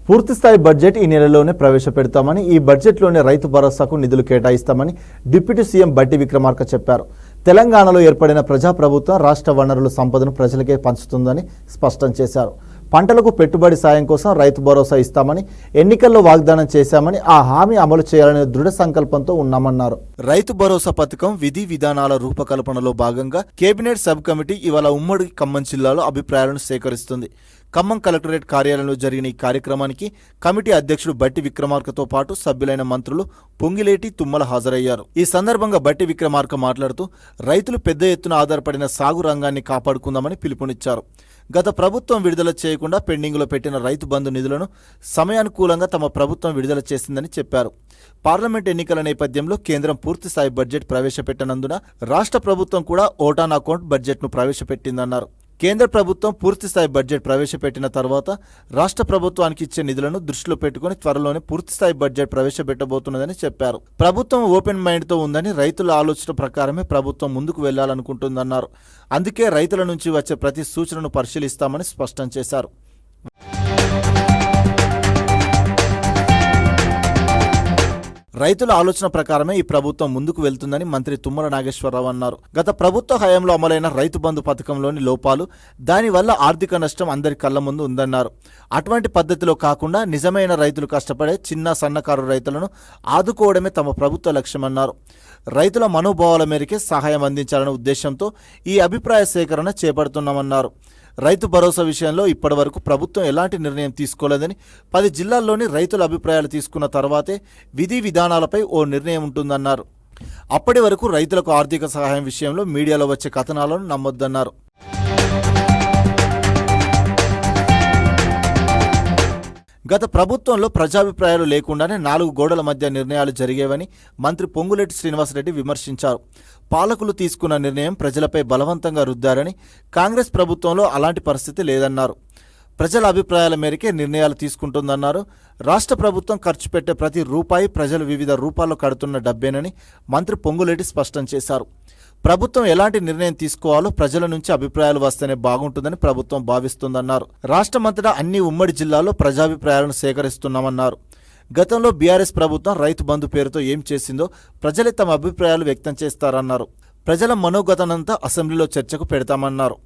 పూర్తిస్థాయి బడ్జెట్ ఈ నెలలోనే ప్రవేశపెడతామని, ఈ బడ్జెట్లోనే రైతు భరోసాకు నిధులు కేటాయిస్తామని డిప్యూటీ సీఎం బట్టి విక్రమార్క చెప్పారు. తెలంగాణలో ఏర్పడిన ప్రజాప్రభుత్వం రాష్ట్ర వనరుల సంపదను ప్రజలకే పంచుతుందని స్పష్టం చేశారు. పంటలకు పెట్టుబడి సాయం కోసం రైతు భరోసా ఇస్తామని ఎన్నికల్లో వాగ్దానం చేశామని, ఆ హామీ అమలు చేయాలనే దృఢ సంకల్పంతో ఉన్నామన్నారు. రైతు భరోసా పథకం విధి విధానాల రూపకల్పనలో భాగంగా కేబినెట్ సబ్ కమిటీ ఇవాళ ఉమ్మడి ఖమ్మం జిల్లాలో అభిప్రాయాలను సేకరిస్తుంది. ఖమ్మం కలెక్టరేట్ కార్యాలయంలో జరిగిన ఈ కార్యక్రమానికి కమిటీ అధ్యక్షుడు బట్టి విక్రమార్కతో పాటు సభ్యులైన మంత్రులు పొంగిలేటి, తుమ్మల హాజరయ్యారు. ఈ సందర్భంగా బట్టి విక్రమార్క మాట్లాడుతూ రైతులు పెద్ద ఎత్తున ఆధారపడిన సాగు రంగాన్ని కాపాడుకుందామని పిలుపునిచ్చారు. గత ప్రభుత్వం విడుదల చేయకుండా పెండింగ్లో పెట్టిన రైతు బంధు నిధులను సమయానుకూలంగా తమ ప్రభుత్వం విడుదల చేసిందని చెప్పారు. పార్లమెంట్ ఎన్నికల నేపథ్యంలో కేంద్రం పూర్తిస్థాయి బడ్జెట్ ప్రవేశపెట్టనందున రాష్ట్ర ప్రభుత్వం కూడా ఓటాన్ అకౌంట్ బడ్జెట్ను ప్రవేశపెట్టిందన్నారు. కేంద్ర ప్రభుత్వం పూర్తిస్థాయి బడ్జెట్ ప్రవేశపెట్టిన తర్వాత రాష్ట్ర ప్రభుత్వానికి ఇచ్చే నిధులను దృష్టిలో పెట్టుకుని త్వరలోనే పూర్తిస్థాయి బడ్జెట్ ప్రవేశపెట్టబోతున్నదని చెప్పారు. ప్రభుత్వం ఓపెన్ మైండ్తో ఉందని, రైతుల ఆలోచన ప్రకారమే ప్రభుత్వం ముందుకు వెళ్లాలనుకుంటుందన్నారు. అందుకే రైతుల నుంచి వచ్చే ప్రతి సూచనను పరిశీలిస్తామని స్పష్టం చేశారు. రైతుల ఆలోచన ప్రకారమే ఈ ప్రభుత్వం ముందుకు వెళ్తుందని మంత్రి తుమ్మల నాగేశ్వరరావు అన్నారు. గత ప్రభుత్వ హయాంలో అమలైన రైతు బంధు పథకంలోని లోపాలు, దానివల్ల ఆర్థిక నష్టం అందరి కళ్ల ముందు ఉందన్నారు. అటువంటి పద్ధతిలో కాకుండా నిజమైన రైతులు కష్టపడే చిన్న సన్నకారు రైతులను ఆదుకోవడమే తమ ప్రభుత్వ లక్ష్యమన్నారు. రైతుల మనోభావాల మేరకే సహాయం అందించాలనే ఉద్దేశంతో ఈ అభిప్రాయ సేకరణ చేపడుతున్నామన్నారు. రైతు భరోసా విషయంలో ఇప్పటివరకు ప్రభుత్వం ఎలాంటి నిర్ణయం తీసుకోలేదని, 10 జిల్లాల్లోని రైతుల అభిప్రాయాలు తీసుకున్న తర్వాతే విధి విధానాలపై ఓ నిర్ణయం ఉంటుందన్నారు. అప్పటి వరకు రైతులకు ఆర్థిక సహాయం విషయంలో మీడియాలో వచ్చే కథనాలను నమ్మొద్దన్నారు. గత ప్రభుత్వంలో ప్రజాభిప్రాయాలు లేకుండానే 4 గోడల మధ్య నిర్ణయాలు జరిగేవని మంత్రి పొంగులేటి శ్రీనివాసరెడ్డి విమర్శించారు. పాలకులు తీసుకున్న నిర్ణయం ప్రజలపై బలవంతంగా రుద్దారని, కాంగ్రెస్ ప్రభుత్వంలో అలాంటి పరిస్థితి లేదన్నారు. ప్రజల అభిప్రాయాల మేరకే నిర్ణయాలు తీసుకుంటుందన్నారు. రాష్ట్ర ప్రభుత్వం ఖర్చు పెట్టే ప్రతి రూపాయి ప్రజలు వివిధ రూపాల్లో కడుతున్న డబ్బేనని మంత్రి పొంగులేటి స్పష్టం చేశారు. ప్రభుత్వం ఎలాంటి నిర్ణయం తీసుకోవాలో ప్రజల నుంచి అభిప్రాయాలు వస్తేనే బాగుంటుందని ప్రభుత్వం భావిస్తుందన్నారు. రాష్ట్రమంతటా అన్ని ఉమ్మడి జిల్లాల్లో ప్రజాభిప్రాయాలను సేకరిస్తున్నామన్నారు. గతంలో బీఆర్ఎస్ ప్రభుత్వం రైతు బంధు పేరుతో ఏం చేసిందో ప్రజలే తమ అభిప్రాయాలు వ్యక్తం చేస్తారన్నారు. ప్రజల మనోగతనంతా అసెంబ్లీలో చర్చకు పెడతామన్నారు.